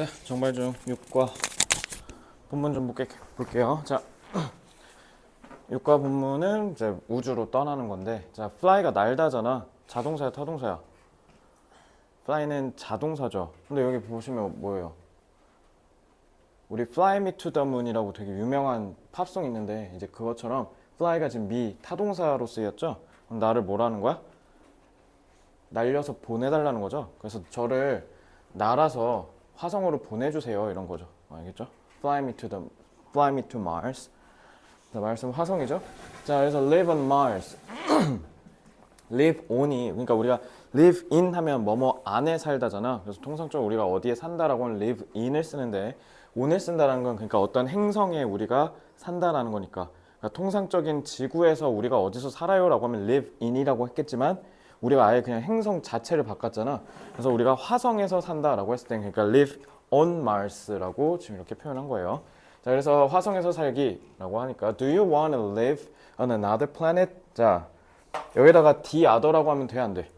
자, 정발중 6과 본문 좀 볼게요. 자, 6과 본문은 이제 우주로 떠나는 건데, 자, fly가 날다잖아. 자동사야, 타동사야? fly는 자동사죠. 근데 여기 보시면 뭐예요? 우리 Fly Me to the Moon이라고 되게 유명한 팝송 있는데, 이제 그것처럼 fly가 지금 타동사로 쓰였죠? 그럼 나를 뭐라는 거야? 날려서 보내달라는 거죠. 그래서 저를 날아서 화성으로 보내주세요, 이런 거죠. 알겠죠? Fly me to Mars. 자, 말씀 화성이죠. 자, 그래서 live on Mars. live on이, 그러니까 우리가 live in 하면 뭐뭐 안에 살다잖아. 그래서 통상적으로 우리가 어디에 산다라고 하면 live in을 쓰는데, on을 쓴다는 건 그러니까 어떤 행성에 우리가 산다라는 거니까. 그러니까 통상적인 지구에서 우리가 어디서 살아요라고 하면 live in이라고 했겠지만, 우리가 아예 그냥 행성 자체를 바꿨잖아. 그래서 우리가 화성에서 산다라고 했을 때, 그러니까 live on Mars라고 지금 이렇게 표현한 거예요. 자, 그래서 화성에서 살기라고 하니까 Do you want to live on another planet? 자, 여기다가 the other라고 하면 돼, 안 돼?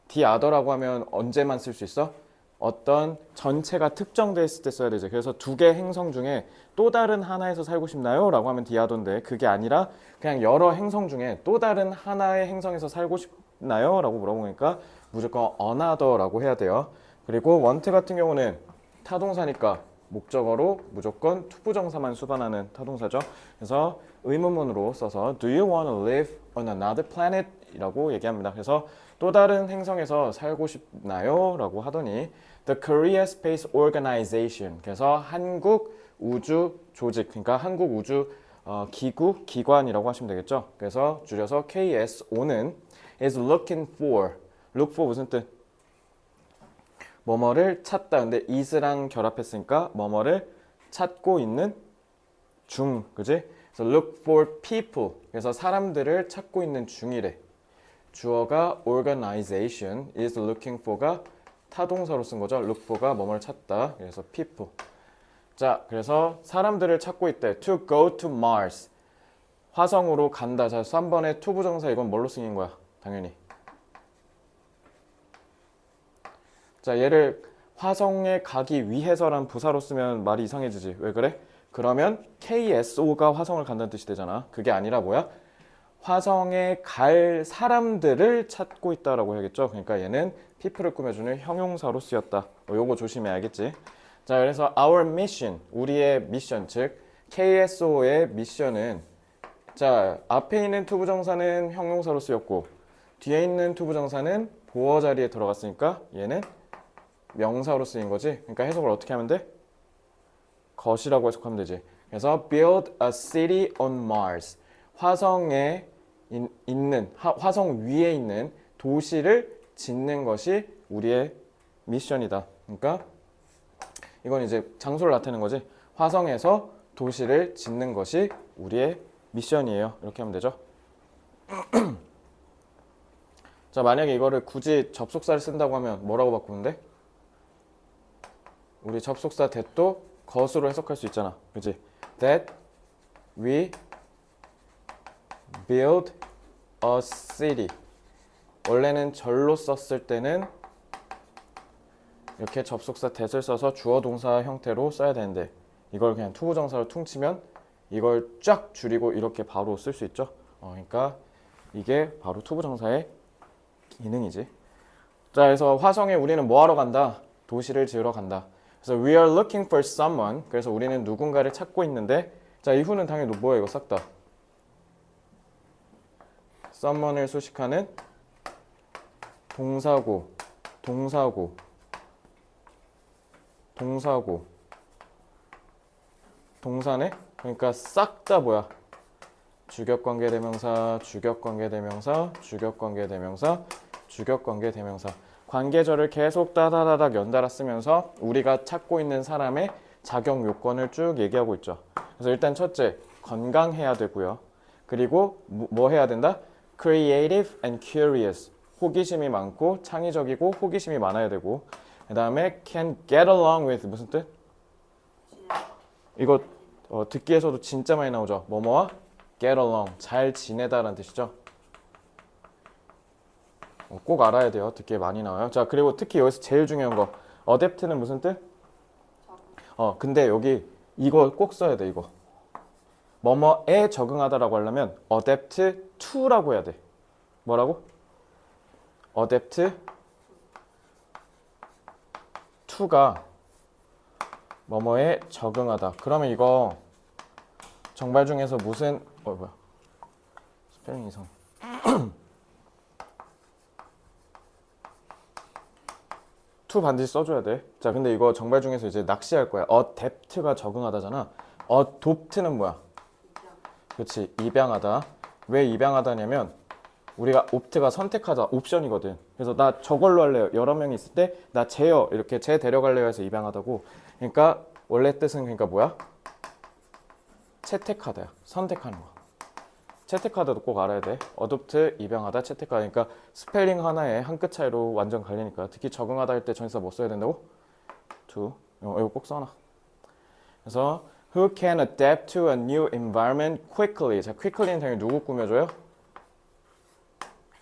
the other라고 하면 언제만 쓸 수 있어? 어떤 전체가 특정됐을 때 써야 되죠. 그래서 두 개 행성 중에 또 다른 하나에서 살고 싶나요? 라고 하면 the other인데, 그게 아니라 그냥 여러 행성 중에 또 다른 하나의 행성에서 살고 싶나요? 라고 물어보니까 무조건 another라고 해야 돼요. 그리고 want 같은 경우는 타동사니까 목적어로 무조건 투부정사만 수반하는 타동사죠. 그래서 의문문으로 써서 Do you want to live on another planet? 이라고 얘기합니다. 그래서 또 다른 행성에서 살고 싶나요? 라고 하더니 The Korea Space Organization, 그래서 한국 우주 조직, 그러니까 한국 우주 기구, 기관이라고 하시면 되겠죠. 그래서 줄여서 KSO는 is looking for, look for 무슨 뜻? 뭐뭐를 찾다. 근데 is랑 결합했으니까 뭐뭐를 찾고 있는 중, 그지? 그래서 look for people, 그래서 사람들을 찾고 있는 중이래. 주어가 organization, is looking for가 타동사로 쓴 거죠. look for가 뭐뭐를 찾다. 그래서 people. 자, 그래서 사람들을 찾고 있대. to go to Mars. 화성으로 간다. 자, 3번의 to 부정사 이건 뭘로 쓰인 거야? 당연히. 자, 얘를 화성에 가기 위해서란 부사로 쓰면 말이 이상해지지. 왜 그래? 그러면 KSO가 화성을 간다는 뜻이 되잖아. 그게 아니라 뭐야? 화성에 갈 사람들을 찾고 있다라고 해야겠죠. 그러니까 얘는 people을 꾸며주는 형용사로 쓰였다. 요거 조심해야겠지. 자, 그래서 our mission, 우리의 미션, 즉 KSO의 미션은, 자, 앞에 있는 투부정사는 형용사로 쓰였고 뒤에 있는 투부정사는 보어 자리에 들어갔으니까 얘는 명사로 쓰인 거지. 그러니까 해석을 어떻게 하면 돼? 것이라고 해석하면 되지. 그래서 build a city on Mars. 화성에 있는, 화성 위에 있는 도시를 짓는 것이 우리의 미션이다. 그러니까 이건 이제 장소를 나타내는 거지. 화성에서 도시를 짓는 것이 우리의 미션이에요. 이렇게 하면 되죠. 자, 만약에 이거를 굳이 접속사를 쓴다고 하면 뭐라고 바꾸면 돼? 우리 접속사 that도 것으로 해석할 수 있잖아. 그치? That we build a city. 원래는 절로 썼을 때는 이렇게 접속사 that을 써서 주어 동사 형태로 써야 되는데 이걸 그냥 투부정사로 퉁치면 이걸 쫙 줄이고 이렇게 바로 쓸 수 있죠. 그러니까 이게 바로 투부정사의 기능이지. 자, 그래서 화성에 우리는 뭐 하러 간다? 도시를 지으러 간다. 그래서 we are looking for someone. 그래서 우리는 누군가를 찾고 있는데, 자, 이후는 당연히 뭐야? 이거 싹 다 someone을 수식하는 동사고, 동사고, 동사고, 동사네? 그러니까 싹 다 뭐야? 주격관계대명사, 주격관계대명사, 주격관계대명사, 주격관계대명사. 관계절을 계속 따다다닥 연달아 쓰면서 우리가 찾고 있는 사람의 자격 요건을 쭉 얘기하고 있죠. 그래서 일단 첫째, 건강해야 되고요. 그리고 뭐 해야 된다? Creative and curious. 호기심이 많고 창의적이고 호기심이 많아야 되고, 그 다음에 can get along with 무슨 뜻? 이거 듣기에서도 진짜 많이 나오죠. 뭐뭐와 get along, 잘 지내다라는 뜻이죠. 꼭 알아야 돼요. 듣기에 많이 나와요. 자, 그리고 특히 여기서 제일 중요한 거, adapt는 무슨 뜻? 근데 여기 이거 꼭 써야 돼, 이거. 뭐뭐에 적응하다라고 하려면 adapt to라고 해야 돼. 뭐라고? adapt to가 뭐뭐에 적응하다. 그러면 이거 정발 중에서 무슨 뭐야? 스펠링 이상. to 반드시 써줘야 돼. 자, 근데 이거 정발 중에서 이제 낚시할 거야. adapt가 적응하다잖아. adopt는 뭐야? 그렇지, 입양하다. 왜 입양하다냐면 우리가 opt가 선택하다 옵션이거든. 그래서 나 저걸로 할래요. 여러 명이 있을 때 나 쟤요 이렇게 쟤 데려갈래요 해서 입양하다고. 그러니까 원래 뜻은 그러니까 뭐야? 채택하다야. 선택하는 거. 채택하다도 꼭 알아야 돼. adopt 입양하다, 채택하다. 그러니까 스펠링 하나에 한 끗 차이로 완전 갈리니까. 특히 적응하다 할 때 전치사 뭐 써야 된다고? to. 이거 꼭 써놔. 그래서 who can adapt to a new environment quickly. 자, quickly는 당연히 누구 꾸며줘요?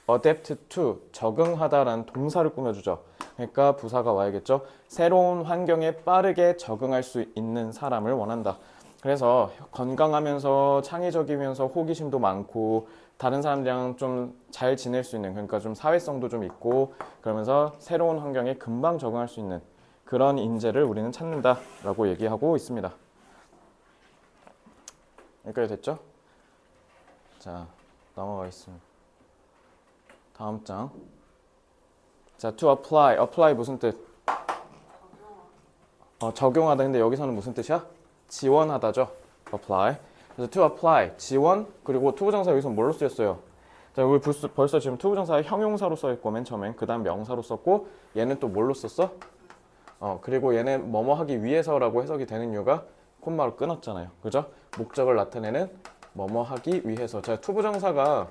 adapt to, 적응하다라는 동사를 꾸며주죠. 그러니까 부사가 와야겠죠. 새로운 환경에 빠르게 적응할 수 있는 사람을 원한다. 그래서 건강하면서 창의적이면서 호기심도 많고 다른 사람들이랑 좀 잘 지낼 수 있는, 그러니까 좀 사회성도 좀 있고 그러면서 새로운 환경에 금방 적응할 수 있는 그런 인재를 우리는 찾는다라고 얘기하고 있습니다. 여기까지 됐죠? 자, 넘어가겠습니다. 다음 장. 자, to apply. apply 무슨 뜻? 적용하다. 근데 여기서는 무슨 뜻이야? 지원하다죠. apply. 그래서 to apply, 지원, 그리고 투부정사 여기서 뭘로 쓰였어요? 자, 여기 벌써 지금 투부정사 형용사로 써있고 맨 처음엔, 그 다음 명사로 썼고, 얘는 또 뭘로 썼어? 그리고 얘는 뭐뭐 하기 위해서라고 해석이 되는 이유가 콤마로 끊었잖아요. 그죠? 목적을 나타내는 뭐뭐 하기 위해서. 자, 투부정사가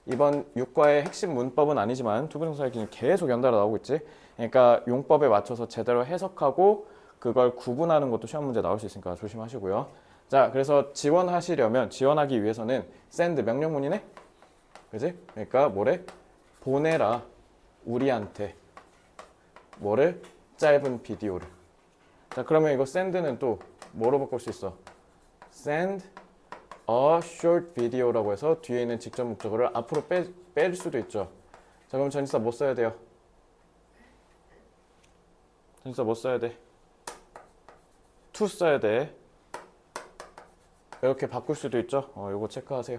이번 6과의 핵심 문법은 아니지만 투부정사의 기능 계속 연달아 나오고 있지. 그러니까 용법에 맞춰서 제대로 해석하고 그걸 구분하는 것도 시험 문제 나올 수 있으니까 조심하시고요. 자, 그래서 지원하시려면, 지원하기 위해서는 send 명령문이네? 그지? 그러니까 뭐래? 보내라 우리한테 뭐를? 짧은 비디오를. 자, 그러면 이거 send는 또 뭐로 바꿀 수 있어? send a short video라고 해서 뒤에 있는 직접 목적어를 앞으로 뺄 수도 있죠. 자, 그럼 전치사 뭐 써야 돼요? 전치사 뭐 써야 돼? to 써야 돼. 이렇게 바꿀 수도 있죠. 요거 체크하세요.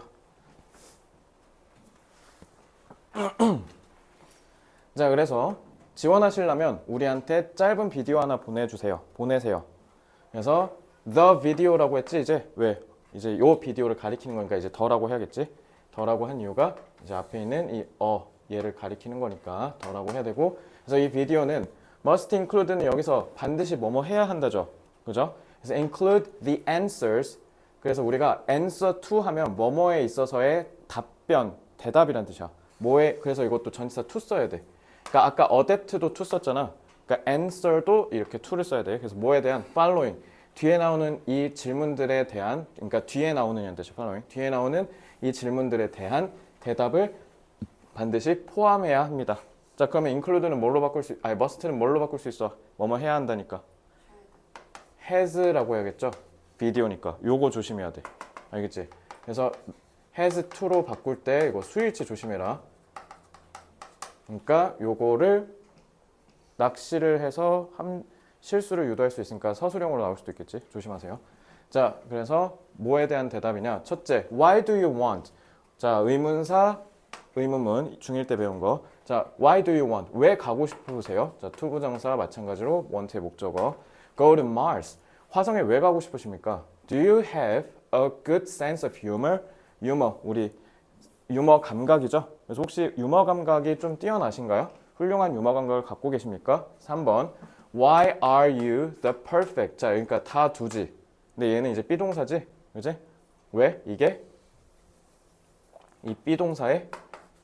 자, 그래서 지원하시려면 우리한테 짧은 비디오 하나 보내세요. 그래서 the video라고 했지. 이제 왜? 이제 요 비디오를 가리키는 거니까 이제 더라고 해야겠지. 더라고 한 이유가 이제 앞에 있는 이 얘를 가리키는 거니까 더라고 해야 되고. 그래서 이 비디오는 must include는 여기서 반드시 뭐뭐 해야 한다죠. 그죠? 그래서 include the answers. 그래서 우리가 answer to 하면 뭐뭐에 있어서의 답변, 대답이란 뜻이야. 뭐에, 그래서 이것도 전치사 to 써야 돼. 그러니까 아까 adapt도 to 썼잖아. 그러니까 answer도 이렇게 to를 써야 돼. 그래서 뭐에 대한 following. 뒤에 나오는 이 질문들에 대한, 그러니까 뒤에 나오는 이 뜻이 following. 뒤에 나오는 이 질문들에 대한 대답을 반드시 포함해야 합니다. 자, 그러면 include는 뭘로 바꿀 수, must는 뭘로 바꿀 수 있어? 뭐뭐 해야 한다니까. has라고 해야겠죠. 비디오니까. 요거 조심해야 돼. 알겠지? 그래서 has to로 바꿀 때 이거 수일치 조심해라. 그러니까 요거를 낚시를 해서 실수를 유도할 수 있으니까 서술형으로 나올 수도 있겠지. 조심하세요. 자, 그래서 뭐에 대한 대답이냐? 첫째, why do you want? 자, 의문사, 의문문 중1 때 배운 거. 자, why do you want? 왜 가고 싶으세요? 자, 투부정사 마찬가지로 want의 목적어. Go to Mars. 화성에 왜 가고 싶으십니까? Do you have a good sense of humor? 유머, 우리 유머 감각이죠. 그래서 혹시 유머 감각이 좀 뛰어나신가요? 훌륭한 유머 감각을 갖고 계십니까? 3번. Why are you the perfect? 자, 그러니까 다 두지. 근데 얘는 이제 비동사지. 그지? 왜? 이게 이 비동사의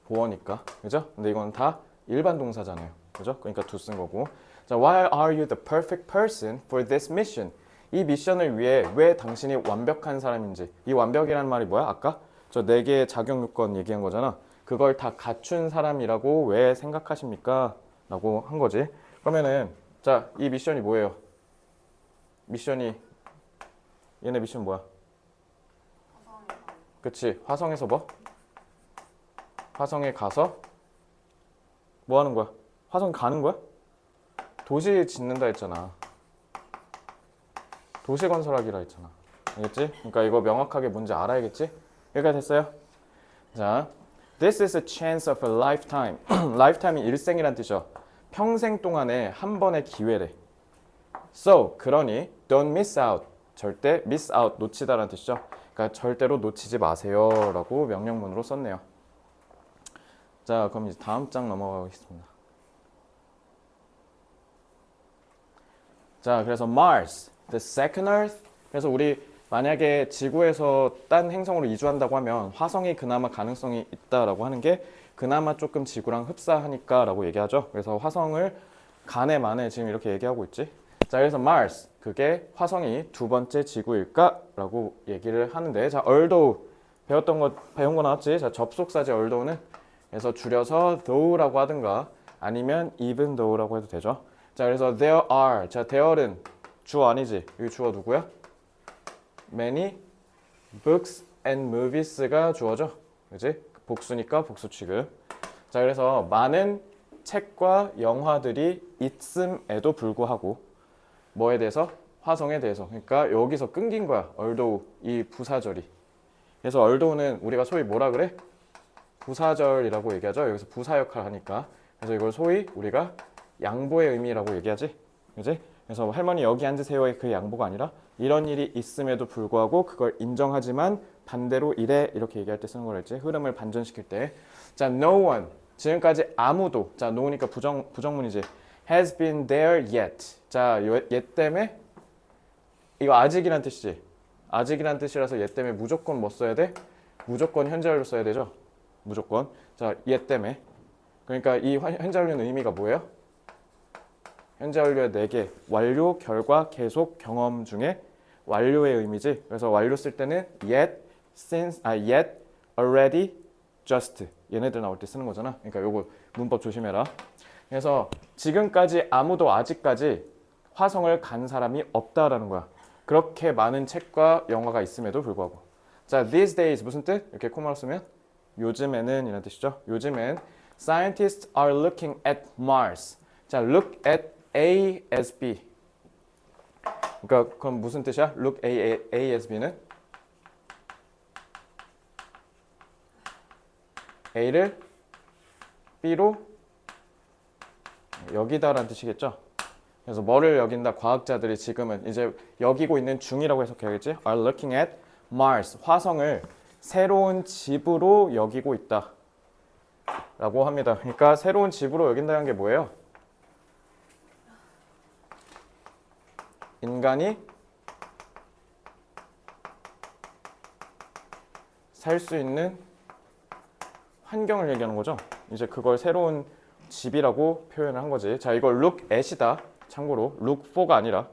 보어니까. 그죠? 근데 이건 다 일반 동사잖아요. 그죠? 그러니까 두 쓴 거고. 자, why are you the perfect person for this mission? 이 미션을 위해 왜 당신이 완벽한 사람인지. 이 완벽이라는 말이 뭐야? 아까 저 4개의 자격 요건 얘기한 거잖아. 그걸 다 갖춘 사람이라고 왜 생각하십니까? 라고 한 거지. 그러면은 자, 이 미션이 뭐예요? 미션이 얘네 미션 뭐야? 그치 화성에서 뭐? 화성에 가서 뭐 하는 거야? 화성 가는 거야? 도시 짓는다 했잖아. 도시 건설하기라 했잖아. 알겠지? 그러니까 이거 명확하게 뭔지 알아야겠지? 여기까지 됐어요? 자, this is a chance of a lifetime. lifetime이 일생이란 뜻이죠. 평생 동안에 한 번의 기회래. So, 그러니 don't miss out. 절대 miss out, 놓치다라는 뜻이죠. 그러니까 절대로 놓치지 마세요 라고 명령문으로 썼네요. 자, 그럼 이제 다음 장 넘어가겠습니다. 자, 그래서 Mars, the second Earth. 그래서 우리 만약에 지구에서 딴 행성으로 이주한다고 하면 화성이 그나마 가능성이 있다라고 하는 게 그나마 조금 지구랑 흡사하니까 라고 얘기하죠. 그래서 화성을 간에 만에 지금 이렇게 얘기하고 있지. 자, 그래서 Mars, 그게 화성이 두 번째 지구일까? 라고 얘기를 하는데, 자, although 배운 거 나왔지? 자, 접속사지 although는. 그래서 줄여서 though라고 하든가 아니면 even though라고 해도 되죠. 자, 그래서 there are. 자, there는 주어 아니지? 여기 주어 누구야? many books and movies가 주어죠. 그지? 복수니까 복수 취급. 자, 그래서 많은 책과 영화들이 있음에도 불구하고 뭐에 대해서? 화성에 대해서. 그러니까 여기서 끊긴 거야. although 이 부사절이. 그래서 although는 우리가 소위 뭐라 그래? 부사절이라고 얘기하죠. 여기서 부사 역할 하니까. 그래서 이걸 소위 우리가 양보의 의미라고 얘기하지. 그지? 그래서 할머니 여기 앉으세요의 그 양보가 아니라 이런 일이 있음에도 불구하고 그걸 인정하지만 반대로 이래 이렇게 얘기할 때 쓰는 거랬지. 흐름을 반전시킬 때. 자, no one. 지금까지 아무도. 자, no니까 부정문이지. has been there yet. 자, 얘 때문에 이거 아직이란 뜻이지. 아직이란 뜻이라서 얘 때문에 무조건 뭐 써야 돼? 무조건 현재 완료 써야 되죠. 무조건. 자, 얘 때문에. 그러니까 이 현재 완료는 의미가 뭐예요? 현재 완료의 4개. 완료, 결과, 계속, 경험 중에 완료의 의미지. 그래서 완료 쓸 때는 yet, since, yet, already, just. 얘네들 나올 때 쓰는 거잖아. 그러니까 요거 문법 조심해라. 그래서 지금까지 아무도 아직까지 화성을 간 사람이 없다라는 거야. 그렇게 많은 책과 영화가 있음에도 불구하고. 자, these days 무슨 뜻? 이렇게 코마로 쓰면 요즘에는 이런 뜻이죠. 요즘엔 scientists are looking at Mars. 자, look at A as B. 그러니까 그럼 무슨 뜻이야? look A as B는 A를 B로 여기다라는 뜻이겠죠. 그래서 뭐를 여긴다? 과학자들이 지금은 이제 여기고 있는 중이라고 해석해야겠지. are looking at Mars. 화성을 새로운 집으로 여기고 있다 라고 합니다. 그러니까 새로운 집으로 여긴다는 게 뭐예요? 인간이 살 수 있는 환경을 얘기하는 거죠. 이제 그걸 새로운 집이라고 표현을 한 거지. 자, 이걸 look at이다. 참고로 look for가 아니라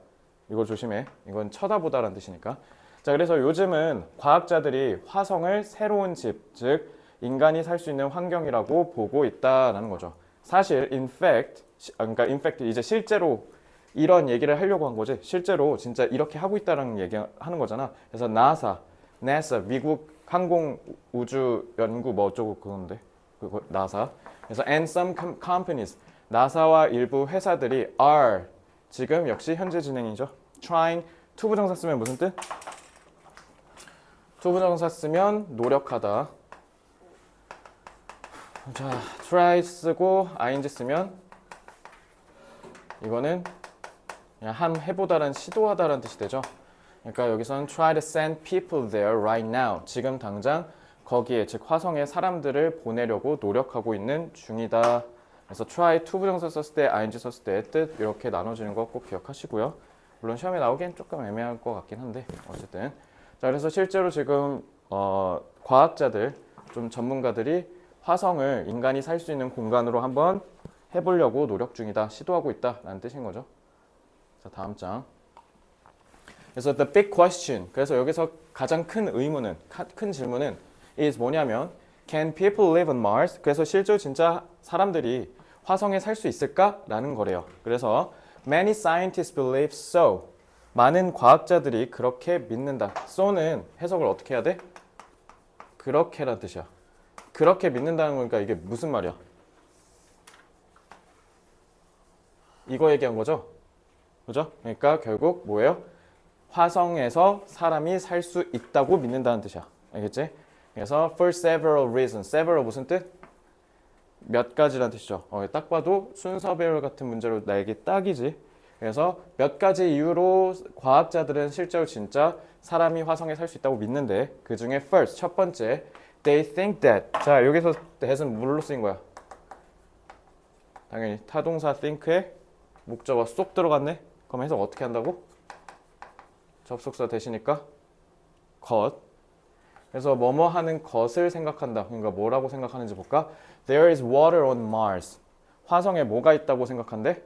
이거 조심해. 이건 쳐다보다라는 뜻이니까. 자, 그래서 요즘은 과학자들이 화성을 새로운 집, 즉 인간이 살 수 있는 환경이라고 보고 있다라는 거죠. 사실 in fact 이제 실제로 이런 얘기를 하려고 한 거지. 실제로 진짜 이렇게 하고 있다라는 얘기 하는 거잖아. 그래서 NASA 미국 항공 우주 연구 뭐 어쩌고 그건데. 그거 NASA. 그래서 and some companies 나사와 일부 회사들이 are 지금 역시 현재 진행이죠. trying 투부정사 쓰면 무슨 뜻? 투부정사 쓰면 노력하다. 자, try 쓰고 ing 쓰면 이거는 그냥 해보다라는 시도하다라는 뜻이 되죠. 그러니까 여기서는 try to send people there right now. 지금 당장 거기에 즉 화성에 사람들을 보내려고 노력하고 있는 중이다. 그래서 try 투부정사 썼을 때 ing 썼을 때의 뜻 이렇게 나눠지는 거 꼭 기억하시고요. 물론 시험에 나오기엔 조금 애매할 것 같긴 한데 어쨌든 자, 그래서 실제로 지금 과학자들 좀 전문가들이 화성을 인간이 살 수 있는 공간으로 한번 해보려고 노력 중이다, 시도하고 있다라는 뜻인 거죠. 자, 다음 장. 그래서 the big question. 그래서 여기서 가장 큰 의문은, 큰 질문은 is 뭐냐면 can people live on Mars? 그래서 실제로 진짜 사람들이 화성에 살 수 있을까라는 거래요. 그래서 many scientists believe so. 많은 과학자들이 그렇게 믿는다. so는 해석을 어떻게 해야 돼? 그렇게란 뜻이야. 그렇게 믿는다는 거니까 이게 무슨 말이야? 이거 얘기한 거죠? 그죠? 그러니까 결국 뭐예요? 화성에서 사람이 살 수 있다고 믿는다는 뜻이야. 알겠지? 그래서 for several reasons. several 무슨 뜻? 몇 가지란 뜻이죠. 딱 봐도 순서배열 같은 문제로 나에게 딱이지. 그래서 몇 가지 이유로 과학자들은 실제로 진짜 사람이 화성에 살 수 있다고 믿는데 그 중에 first, 첫 번째 they think that. 자, 여기서 that은 뭘로 쓰인 거야? 당연히 타동사 think에 목적어 쏙 들어갔네. 그럼 해석 어떻게 한다고? 접속사 대시니까 것. 그래서 뭐뭐 하는 것을 생각한다. 그러니까 뭐라고 생각하는지 볼까? There is water on Mars. 화성에 뭐가 있다고 생각한대?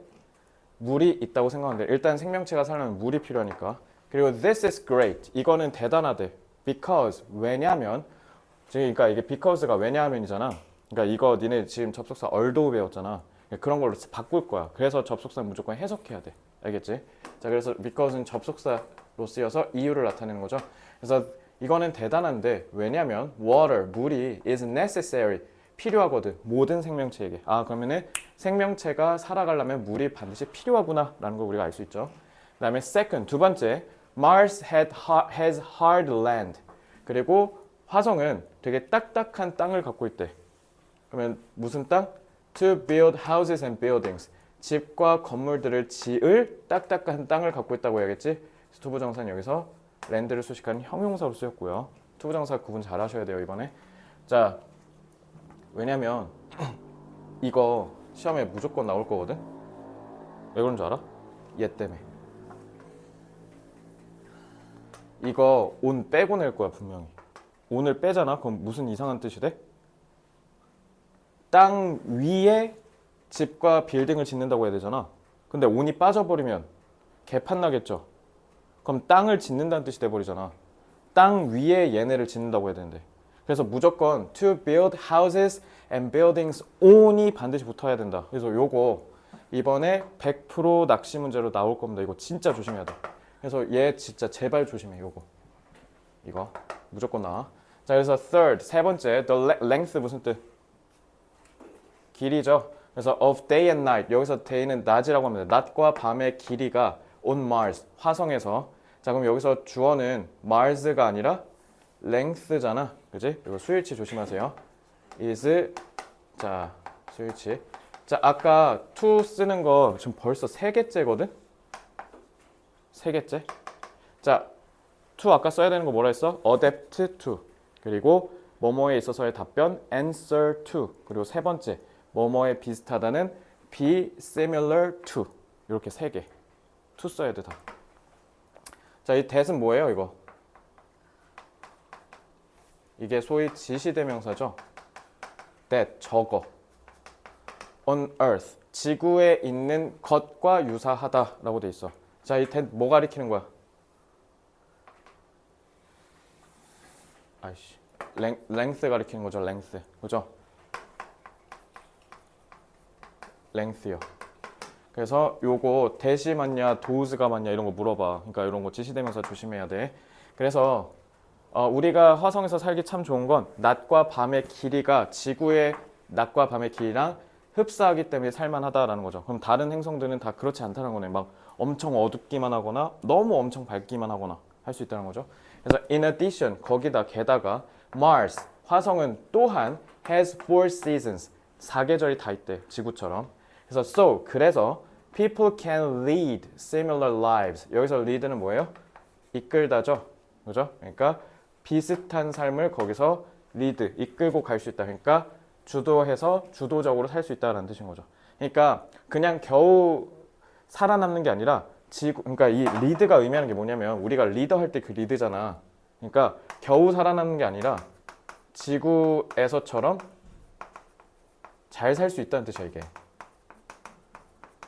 물이 있다고 생각한대. 일단 생명체가 살려면 물이 필요하니까. 그리고 this is great. 이거는 대단하대. Because 왜냐면 그러니까 이게 because가 왜냐하면이잖아. 그러니까 이거 니네 지금 접속사 although 배웠잖아. 그런 걸로 바꿀 거야. 그래서 접속사는 무조건 해석해야 돼. 알겠지? 자, 그래서 because는 접속사로 쓰여서 이유를 나타내는 거죠. 그래서 이거는 대단한데 왜냐면 water, 물이 is necessary, 필요하거든. 모든 생명체에게. 그러면은 생명체가 살아가려면 물이 반드시 필요하구나 라는 걸 우리가 알 수 있죠. 그 다음에 second, 두 번째 Mars has hard land. 그리고 화성은 되게 딱딱한 땅을 갖고 있대. 그러면 무슨 땅? To build houses and buildings. 집과 건물들을 지을 딱딱한 땅을 갖고 있다고 해야겠지? 투부정사는 여기서 랜드를 수식하는 형용사로 쓰였고요. 투부정사 구분 잘 하셔야 돼요, 이번에. 자, 왜냐면 이거 시험에 무조건 나올 거거든? 왜 그런 줄 알아? 얘 때문에. 이거 온 빼고 낼 거야, 분명히. 온을 빼잖아? 그럼 무슨 이상한 뜻이 돼? 땅 위에 집과 빌딩을 짓는다고 해야 되잖아. 근데 온이 빠져버리면 개판 나겠죠? 그럼 땅을 짓는다는 뜻이 돼버리잖아. 땅 위에 얘네를 짓는다고 해야 되는데. 그래서 무조건 to build houses and buildings on이 반드시 붙어야 된다. 그래서 요거 이번에 100% 낚시 문제로 나올 겁니다. 이거 진짜 조심해야 돼. 그래서 얘 진짜 제발 조심해. 요거 이거 무조건 나와. 자, 그래서 third, 세 번째 the length 무슨 뜻? 길이죠. 그래서 of day and night, 여기서 day는 낮이라고 합니다. 낮과 밤의 길이가 on Mars, 화성에서. 자, 그럼 여기서 주어는 Mars가 아니라 length잖아. 그지? 이거 수일치 조심하세요. is, 자, 수일치. 자, 아까 to 쓰는 거 지금 벌써 세 개째거든? 세 개째. 자, to 아까 써야 되는 거 뭐라 했어? adapt to. 그리고 뭐뭐에 있어서의 답변 answer to. 그리고 세 번째 뭐뭐에 비슷하다는 be similar to. 이렇게 세 개. to 써야 돼 다. 자, 이 that은 뭐예요, 이거? 이게 소위 지시대명사죠. that, 저거. on earth, 지구에 있는 것과 유사하다라고 돼 있어. 자, 이 that 뭐 가리키는 거야? 아이씨, length 가리키는 거죠, length. 그죠? length요. 그래서 요거 that이 맞냐, does가 맞냐 이런 거 물어봐. 그러니까 이런 거 지시대명사 조심해야 돼. 그래서 우리가 화성에서 살기 참 좋은 건 낮과 밤의 길이가 지구의 낮과 밤의 길이랑 흡사하기 때문에 살만하다라는 거죠. 그럼 다른 행성들은 다 그렇지 않다는 거네. 막 엄청 어둡기만 하거나 너무 엄청 밝기만 하거나 할 수 있다는 거죠. 그래서 in addition, 거기다 게다가 Mars, 화성은 또한 has four seasons, 4계절이 다 있대. 지구처럼. 그래서 so, 그래서 people can lead similar lives. 여기서 lead는 뭐예요? 이끌다죠. 그죠? 그러니까 비슷한 삶을 거기서 lead, 이끌고 갈 수 있다. 그러니까 주도해서 주도적으로 살 수 있다는 뜻인 거죠. 그러니까 그냥 겨우 살아남는 게 아니라 지구, 그러니까 이 리드가 의미하는 게 뭐냐면 우리가 리더 할 때 그 리드잖아. 그러니까 겨우 살아남는 게 아니라 지구에서처럼 잘 살 수 있다는 뜻이야, 이게.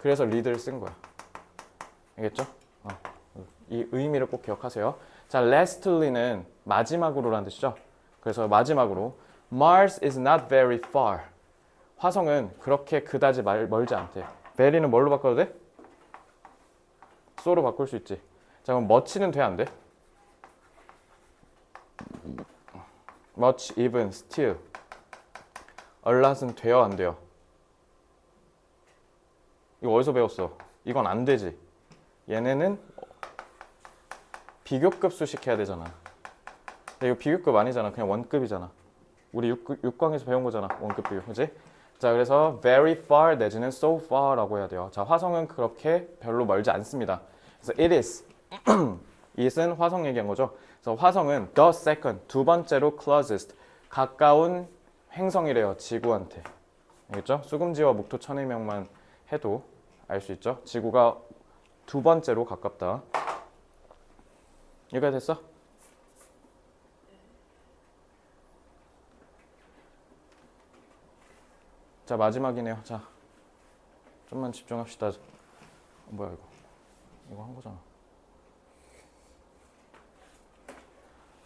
그래서 리드를 쓴 거야. 알겠죠? 이 의미를 꼭 기억하세요. 자, lastly는 마지막으로라는 뜻이죠. 그래서 마지막으로 Mars is not very far. 화성은 그렇게 그다지 멀지 않대. very는 뭘로 바꿔도 돼? so로 바꿀 수 있지. 자, 그럼 much는 돼, 안 돼? much, even, still. a lot은 돼요, 안 돼요? 이거 어디서 배웠어? 이건 안 되지. 얘네는 비교급 수식해야 되잖아. 근데 이거 비교급 아니잖아. 그냥 원급이잖아. 우리 6강에서 배운 거잖아. 원급 비교. 그지? 자, 그래서 very far 내지는 so far라고 해야 돼요. 자, 화성은 그렇게 별로 멀지 않습니다. 그래서 it is. it은 화성 얘기한 거죠. 그래서 화성은 the second, 두 번째로 closest, 가까운 행성이래요. 지구한테. 알겠죠? 수금지와 목토 천해명만 해도 알 수 있죠. 지구가 두 번째로 가깝다. 이해가 됐어? 자, 마지막이네요. 자, 좀만 집중합시다. 뭐야 이거 한 거잖아.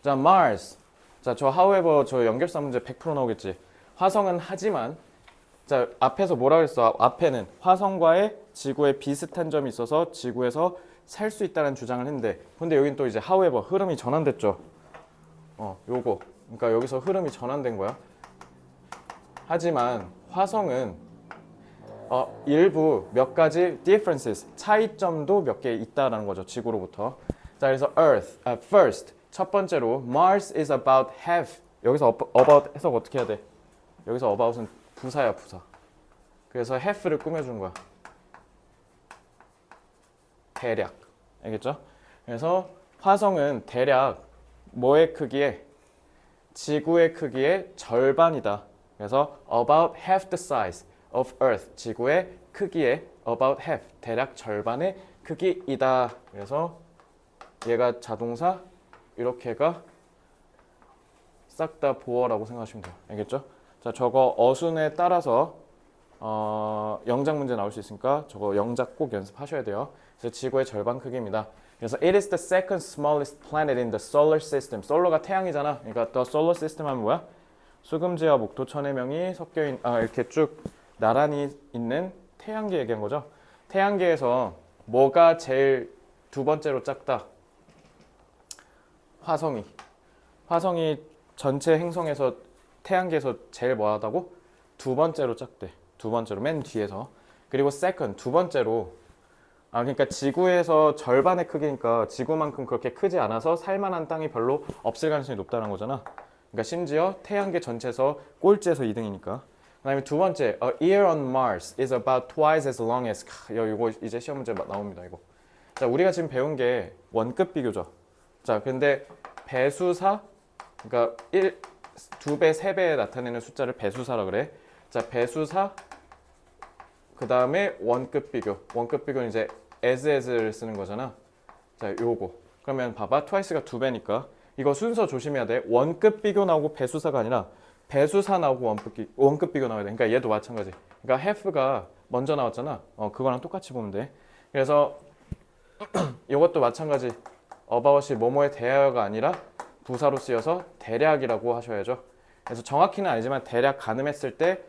자, Mars. 자, 저 however 저 연결사 문제 100% 나오겠지. 화성은 하지만, 자, 앞에서 뭐라 그랬어? 앞에는 화성과의 지구에 비슷한 점이 있어서 지구에서 살 수 있다는 주장을 했는데, 근데 여긴 또 이제 however 흐름이 전환됐죠. 요거. 그러니까 여기서 흐름이 전환된 거야. 하지만 화성은 일부 몇 가지 differences, 차이점도 몇 개 있다라는 거죠. 지구로부터. 자, 그래서 Earth, first, 첫 번째로 Mars is about half. 여기서 about 해석 어떻게 해야 돼? 여기서 about은 부사야, 부사. 그래서 half를 꾸며준 거야. 대략. 알겠죠? 그래서 화성은 대략 뭐의 크기에? 지구의 크기의 절반이다. 그래서 about half the size of Earth. 지구의 크기의 about half. 대략 절반의 크기이다. 그래서 얘가 자동사, 이렇게가 싹 다 보어라고 생각하시면 돼요. 알겠죠? 자, 저거 어순에 따라서 영작 문제 나올 수 있으니까 저거 영작 꼭 연습하셔야 돼요. 그래서 지구의 절반 크기입니다. 그래서 it is the second smallest planet in the solar system. 솔러가 태양이잖아. 그러니까 the solar system 하면 뭐야? 수금지와 목토 천해명이 섞여 있는, 이렇게 쭉 나란히 있는 태양계 얘기한 거죠. 태양계에서 뭐가 제일 두 번째로 작다? 화성이 전체 행성에서 태양계에서 제일 뭐하다고? 두 번째로 작대. 두 번째로 맨 뒤에서. 그리고 second, 두 번째로, 그러니까 지구에서 절반의 크기니까 지구만큼 그렇게 크지 않아서 살만한 땅이 별로 없을 가능성이 높다는 거잖아. 그러니까 심지어 태양계 전체에서 꼴찌에서 2등이니까. 그다음에 두 번째, a year on Mars is about twice as long as. 이거 이제 시험 문제 나옵니다. 이거. 자, 우리가 지금 배운 게 원급 비교죠. 자, 근데 배수사, 그러니까 2배, 3배에 나타내는 숫자를 배수사라 그래. 자, 배수사, 그 다음에 원급 비교. 원급 비교는 이제 as를 쓰는 거잖아. 자, 요거. 그러면 봐봐. twice가 2배니까. 이거 순서 조심해야 돼. 원급 비교 나오고 배수사가 아니라 배수사 나오고 원급 비교 나와야 돼. 그러니까 얘도 마찬가지. 그러니까 half가 먼저 나왔잖아. 그거랑 똑같이 보면 돼. 그래서 이것도 마찬가지. about이 뭐뭐에 대하여가 아니라 부사로 쓰여서 대략이라고 하셔야죠. 그래서 정확히는 아니지만 대략 가늠했을 때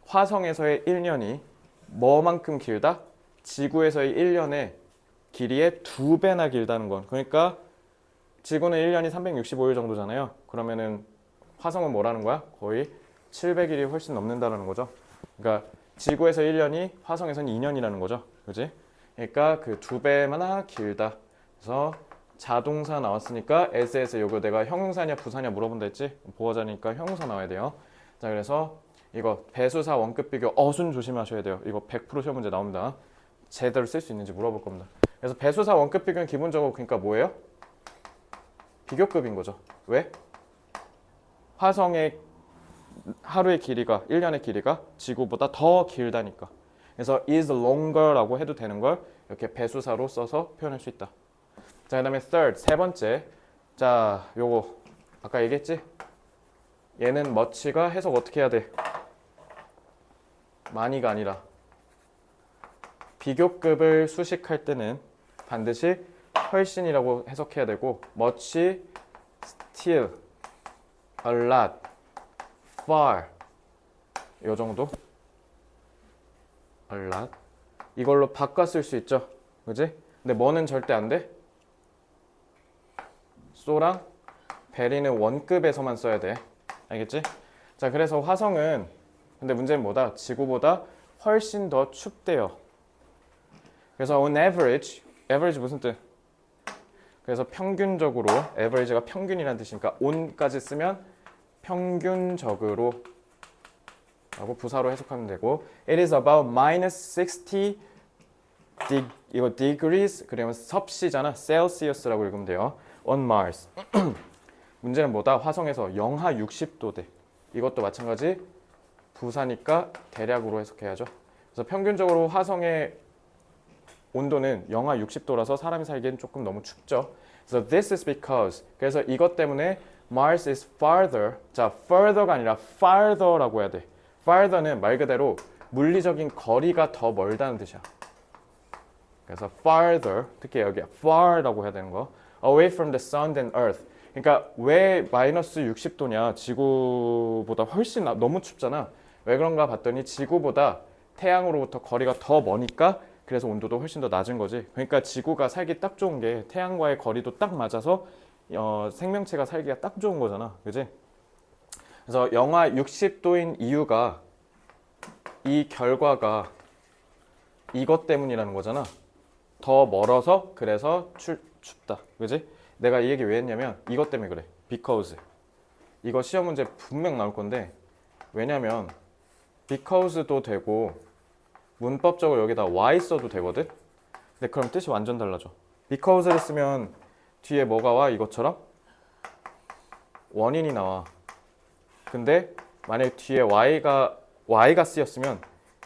화성에서의 1년이 뭐만큼 길다? 지구에서의 1년의 길이의 2배나 길다는 건. 그러니까 지구는 1년이 365일 정도잖아요. 그러면은 화성은 뭐라는 거야? 거의 700일이 훨씬 넘는다는 거죠. 그러니까 지구에서 1년이 화성에서는 2년이라는 거죠. 그지? 그러니까 그 2배나 길다. 그래서 자동사 나왔으니까 as에서 요거 내가 형용사냐 부사냐 물어본다 했지? 보어자니까 형용사 나와야 돼요. 자, 그래서 이거 배수사 원급 비교 어순 조심하셔야 돼요. 이거 100% 시험 문제 나옵니다. 제대로 쓸 수 있는지 물어볼 겁니다. 그래서 배수사 원급 비교는 기본적으로 그러니까 뭐예요? 비교급인 거죠. 왜? 화성의 하루의 길이가 1년의 길이가 지구보다 더 길다니까. 그래서 is longer라고 해도 되는 걸 이렇게 배수사로 써서 표현할 수 있다. 자, 그 다음에 third, 세 번째. 자, 요거 아까 얘기했지? 얘는 much가 해석 어떻게 해야 돼? 많이가 아니라 비교급을 수식할 때는 반드시 훨씬이라고 해석해야 되고 much, still, a lot, far 요 정도? a lot 이걸로 바꿔 쓸 수 있죠. 그지? 근데 뭐는 절대 안 돼? 소랑 베리는 원급에서만 써야 돼. 알겠지? 자, 그래서 화성은 근데 문제는 뭐다? 지구보다 훨씬 더 춥대요. 그래서 on average, average 무슨 뜻? 그래서 평균적으로, average가 평균이라는 뜻이니까 on까지 쓰면 평균적으로 라고 부사로 해석하면 되고 it is about minus 60 이거 degrees 그러면 섭씨잖아. 셀시어스라고 읽으면 돼요. on Mars. 문제는 뭐다? 화성에서 영하 60도 돼. 이것도 마찬가지 부사니까 대략으로 해석해야죠. 그래서 평균적으로 화성의 온도는 영하 60도라서 사람이 살기엔 조금 너무 춥죠. 그래서 this is because 그래서 이것 때문에 Mars is farther. 자, further가 아니라 farther라고 해야 돼. farther는 말 그대로 물리적인 거리가 더 멀다는 뜻이야. 그래서 farther, 특히 여기 far라고 해야 되는 거. away from the sun than earth. 그러니까 왜 마이너스 60도냐? 지구보다 훨씬 너무 춥잖아. 왜 그런가 봤더니 지구보다 태양으로부터 거리가 더 머니까 그래서 온도도 훨씬 더 낮은 거지. 그러니까 지구가 살기 딱 좋은 게 태양과의 거리도 딱 맞아서 생명체가 살기가 딱 좋은 거잖아. 그지? 그래서 영하 60도인 이유가 이 결과가 이것 때문이라는 거잖아. 더 멀어서 그래서 춥다. 그지? 내가 이 얘기 왜 했냐면 이것 때문에 그래. because. 이거 시험 문제 분명 나올 건데 왜냐면 because도 되고 문법적으로 여기다 why 써도 되거든? 근데 그럼 뜻이 완전 달라져. because를 쓰면 뒤에 뭐가 와? 이것처럼 원인이 나와. 근데 만약에 뒤에 y가 쓰였으면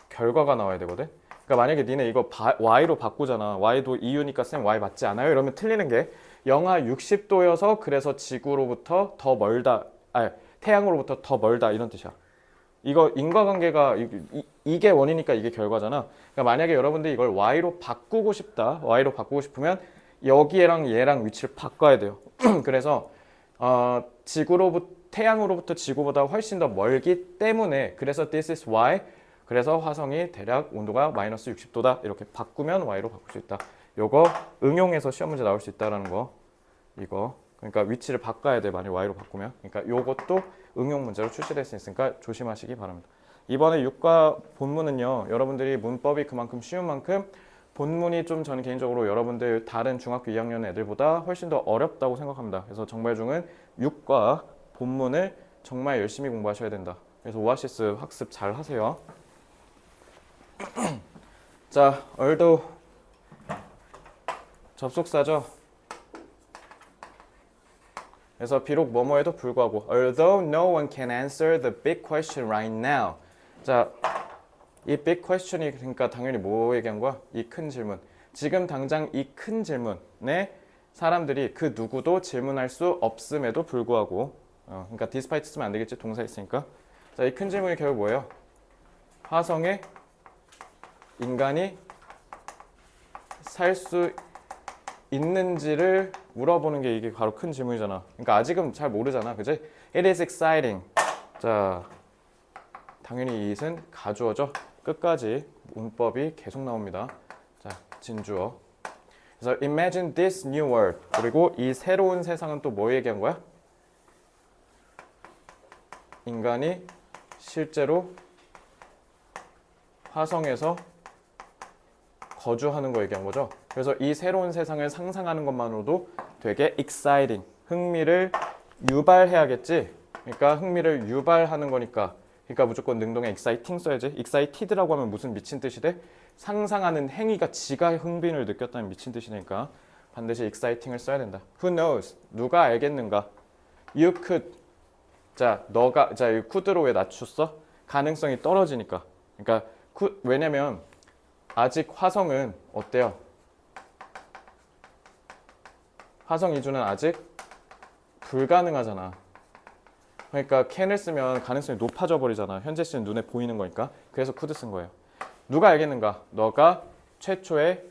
결과가 나와야 되거든? 그러니까 만약에 니네 이거 y로 바꾸잖아. y도 이유니까 쌤 y 맞지 않아요? 이러면 틀리는 게 영하 60도여서 그래서 지구로부터 더 멀다. 아니, 태양으로부터 더 멀다 이런 뜻이야. 이거 인과관계가 이게 원이니까 이게 결과잖아. 그러니까 만약에 여러분들이 이걸 y로 바꾸고 싶다. y로 바꾸고 싶으면 여기랑 얘랑 위치를 바꿔야 돼요. 그래서 태양으로부터 지구보다 훨씬 더 멀기 때문에 그래서 this is why 그래서 화성이 대략 온도가 마이너스 60도다 이렇게 바꾸면 y로 바꿀 수 있다. 요거 응용해서 시험 문제 나올 수 있다라는 거. 이거 그러니까 위치를 바꿔야 돼. 만약 y로 바꾸면. 그러니까 요것도 응용 문제로 출시될 수 있으니까 조심하시기 바랍니다. 이번에 육과 본문은요. 여러분들이 문법이 그만큼 쉬운 만큼 본문이 좀 저는 개인적으로 여러분들 다른 중학교 2학년 애들보다 훨씬 더 어렵다고 생각합니다. 그래서 정발중은 육과 본문을 정말 열심히 공부하셔야 된다. 그래서 오아시스 학습 잘 하세요. 자, 얼도 접속사죠. 그래서 비록 뭐뭐에도 불구하고 although no one can answer the big question right now. 자, 이 big question이 그러니까 당연히 뭐 얘기한 거야? 이 큰 질문. 지금 당장 이 큰 질문에 사람들이 그 누구도 질문할 수 없음에도 불구하고 그러니까 despite 쓰면 안 되겠지? 동사 있으니까. 자, 이 큰 질문이 결국 뭐예요? 화성에 인간이 살 수 있는지를 물어보는 게 이게 바로 큰 질문이잖아. 그러니까 아직은 잘 모르잖아. 그지? It is exciting. 자, 당연히 it은 가주어죠. 끝까지 문법이 계속 나옵니다. 자, 진주어. 그래서 imagine this new world. 그리고 이 새로운 세상은 또 뭐 얘기한 거야? 인간이 실제로 화성에서 거주하는 거 얘기한 거죠. 그래서 이 새로운 세상을 상상하는 것만으로도 되게 exciting, 흥미를 유발해야겠지. 그러니까 흥미를 유발하는 거니까. 그러니까 무조건 능동에 exciting 써야지. excited라고 하면 무슨 미친 뜻이 돼? 상상하는 행위가 지가 흥빈을 느꼈다는 미친 뜻이니까 반드시 exciting을 써야 된다. Who knows? 누가 알겠는가? You could. 자, 이 could로 왜 낮췄어? 가능성이 떨어지니까. 그러니까 왜냐면 아직 화성은 어때요? 화성 이주는 아직 불가능하잖아. 그러니까 can을 쓰면 가능성이 높아져 버리잖아. 현재 씨는 눈에 보이는 거니까. 그래서 could 쓴 거예요. 누가 알겠는가? 너가 최초의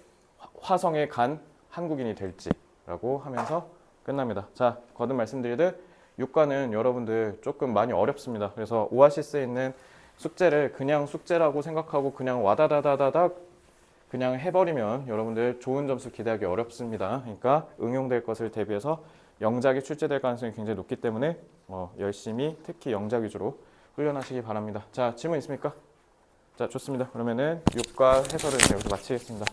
화성에 간 한국인이 될지라고 하면서 끝납니다. 자, 거듭 말씀드리듯 육과는 여러분들 조금 많이 어렵습니다. 그래서 오아시스에 있는 숙제를 그냥 숙제라고 생각하고 그냥 와다다다다닥 그냥 해버리면 여러분들 좋은 점수 기대하기 어렵습니다. 그러니까 응용될 것을 대비해서 영작이 출제될 가능성이 굉장히 높기 때문에 열심히 특히 영작 위주로 훈련하시기 바랍니다. 자, 질문 있습니까? 자, 좋습니다. 그러면은 6과 해설을 여기서 마치겠습니다.